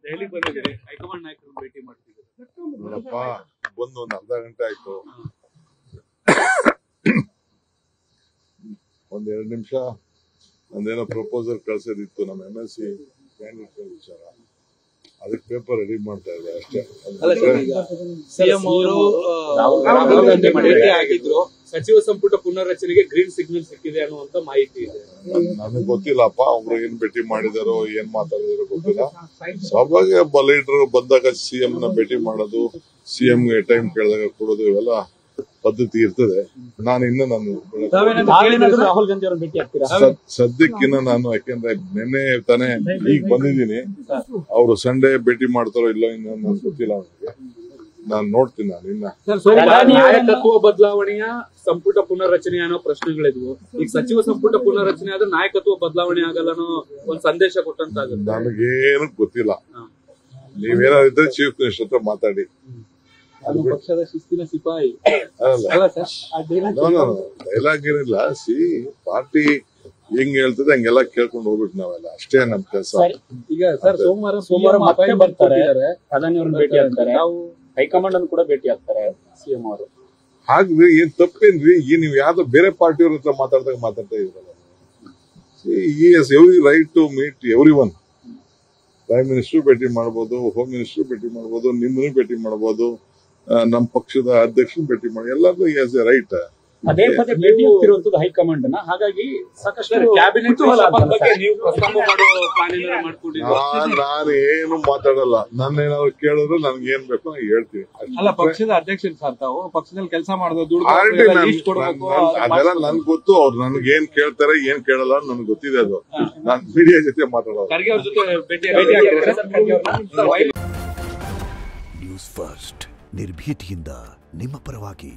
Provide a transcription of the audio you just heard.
ದೆಹಲಿ ಬಂದಿದ್ದೀರಿ, ಹೈಕಮಾಂಡ್ ನಾಯಕರು ಭೇಟಿ ಮಾಡ್ತಿದ್ದೀರಿ. ನೋಡಪ್ಪ, ಬಂದು ಒಂದು ಅರ್ಧ ಗಂಟೆ ಆಯ್ತು. ಒಂದೆರಡು ನಿಮಿಷ ಒಂದೇನೋ ಪ್ರಪೋಸಲ್ ಕಳ್ಸೋದಿತ್ತು ನಮ್ಮ MLC ಕ್ಯಾಂಡಿಡೇಟ್ ವಿಚಾರ. ಅದಕ್ಕೆ ಪೇಪರ್ ರೆಡಿ ಮಾಡ್ತಾ ಇದ್ದಾರೆ ಅಷ್ಟೇ. ಸಿಎಂ ಅವರು ರಾಹುಲ್ ಗಾಂಧಿ ಭೇಟಿ ಆಗಿದ್ರು, ಸಚಿವ ಸಂಪುಟ ಪುನರ್ರಚನೆಗೆ ಗ್ರೀನ್ ಸಿಗ್ನಲ್ ಸಿಕ್ಕಿದೆ ಅನ್ನುವಂತ ಮಾಹಿತಿ ಇದೆ. ನನಗೆ ಗೊತ್ತಿಲ್ಲಪ್ಪ, ಅವ್ರು ಏನ್ ಭೇಟಿ ಮಾಡಿದಾರೋ ಏನ್ ಮಾತಾಡಿದಾರೋ ಗೊತ್ತಿಲ್ಲ. ಸ್ವಾಭಾವಿಕ ಒಬ್ಬ ಲೀಡರ್ ಬಂದಾಗ CM ನ ಭೇಟಿ ಮಾಡೋದು, CM ಗೆ ಟೈಮ್ ಕೇಳಿದಾಗ ಕೊಡೋದು, ಇವೆಲ್ಲ ಪದ್ಧತಿ ಇರ್ತದೆ. ನಾನು ರಾಹುಲ್ ಗಾಂಧಿ ಅವರ ಭೇಟಿ ಆಗ್ತೀರಾ? ಸದ್ಯಕ್ಕಿನ್ನ ನಾನು, ಯಾಕೆಂದ್ರೆ ನಿನ್ನೆ ತಾನೇ ಈಗ ಬಂದಿದ್ದೀನಿ. ಅವರು ಸಂಡೇ ಭೇಟಿ ಮಾಡ್ತಾರೋ ಇಲ್ಲೋ ಇನ್ನು ನನಗೆ ಗೊತ್ತಿಲ್ಲ. ಅವನಿಗೆ ನಾನು ನೋಡ್ತೀನಿ. ನಾನು ಇನ್ನ ನಾಯಕತ್ವ ಬದಲಾವಣೆಯ ಸಂಪುಟ ಪುನರ್ರಚನೆ ಅನ್ನೋ ಪ್ರಶ್ನೆಗಳಿದ್ವು. ಈಗ ಸಚಿವ ಸಂಪುಟ ಪುನರ್ರಚನೆ ಆದ್ರೆ ನಾಯಕತ್ವ ಬದಲಾವಣೆ ಆಗಲ್ಲ ಅನ್ನೋ ಒಂದು ಸಂದೇಶ ಕೊಟ್ಟಂತಾಗುತ್ತೆ. ನನಗೇನು ಗೊತ್ತಿಲ್ಲ. ನೀವೇನಾದ್ರೆ ಚೀಫ್ ಮಿನಿಸ್ಟರ್ ಹತ್ರ ಮಾತಾಡಿ. ಪಕ್ಷದ ಶಿಸ್ತಿನ ಸಿಪಾಯಿ ಡೈಲಾಗ್ ಏನಿಲ್ಲ. ಪಾರ್ಟಿ ಹೆಂಗ್ ಹೇಳ್ತದೆ ಹಂಗೆಲ್ಲ ಕೇಳ್ಕೊಂಡು ಹೋಗ್ಬೇಕು ನಾವೆಲ್ಲ. ಅಷ್ಟೇ ನಮ್ ಕೆಲಸ. ಈಗ ಸರ್ ಸೋಮವಾರ ಮತ್ತೆ ಬರ್ತಾರೆ, ಪ್ರಧಾನಿ ಅವ್ರನ್ನ ಭೇಟಿ ಆಗ್ತಾರೆ, ಹೈಕಮಾಂಡ್ ಅನ್ನು ಕೂಡ ಭೇಟಿ ಆಗ್ತಾರೆ CM ಅವರು. ಹಾಗ್ರಿ ಏನ್ ತಪ್ಪೇನ್ರಿ? ಈ ನೀವ್ ಯಾವ್ದೋ ಬೇರೆ ಪಾರ್ಟಿಯವ್ರ ಹತ್ರ ಮಾತಾಡ್ತಾ ಇದ್ರಲ್ಲ. Every right to meet everyone. Prime minister ಭೇಟಿ ಮಾಡ್ಬೋದು, ಹೋಮ್ ಮಿನಿಸ್ಟರ್ ಭೇಟಿ ಮಾಡ್ಬೋದು, ನಿಮ್ಮನ್ನು ಭೇಟಿ ಮಾಡ್ಬೋದು, ನಮ್ಮ ಪಕ್ಷದ ಅಧ್ಯಕ್ಷರು ಭೇಟಿ ಮಾಡಿ, ಎಲ್ಲರಿಗೂ ಈಸ್ ಎ ರೈಟ್. ಅದೇ ಪದೇ ಭೇಟಿ ಆಗ್ತಿರುವಂತದ್ದು ಹೈಕಮಾಂಡ್ ನ. ಹಾಗಾಗಿ ಸಾಕಷ್ಟು ಕ್ಯಾಬಿನೆಟ್ ಬಗ್ಗೆ ನೀವು ಪ್ರಸ್ತಾಪ ಮಾಡೋ ಪ್ಲಾನ್ ಮಾಡ್ಕೊಂಡಿದ್ದೀವಿ. ನಾನೇನು ಮಾತಾಡಲ್ಲ. ನನ್ನೇನಾದ್ರು ಕೇಳಿದ್ರೆ ನನ್ಗೆ ಏನ್ ಬೇಕು ನಾನು ಹೇಳ್ತೀನಿ. ಅಲ್ಲ, ಪಕ್ಷದ ಅಧ್ಯಕ್ಷರು ಸರ್, ತಾವು ಪಕ್ಷದಲ್ಲಿ ಕೆಲಸ ಮಾಡೋದು ಅದೆಲ್ಲ ನನ್ಗೆ ಗೊತ್ತು. ಅವ್ರು ನನ್ಗೆ ಏನ್ ಕೇಳ್ತಾರೆ ಏನ್ ಕೇಳಲ್ಲ ನನ್ಗೆ ಗೊತ್ತಿದೆ. ಅದು ನಾನ್ ಮೀಡಿಯಾ ಜೊತೆ ಮಾತಾಡೋದು. ಖರ್ಗೆ ಅವ್ರ ಜೊತೆ ಭೇಟಿ ನ್ಯೂಸ್ ಫಸ್ಟ್ ನಿರ್ಭೀತಿಯಿಂದ ನಿಮ್ಮ ಪರವಾಗಿ.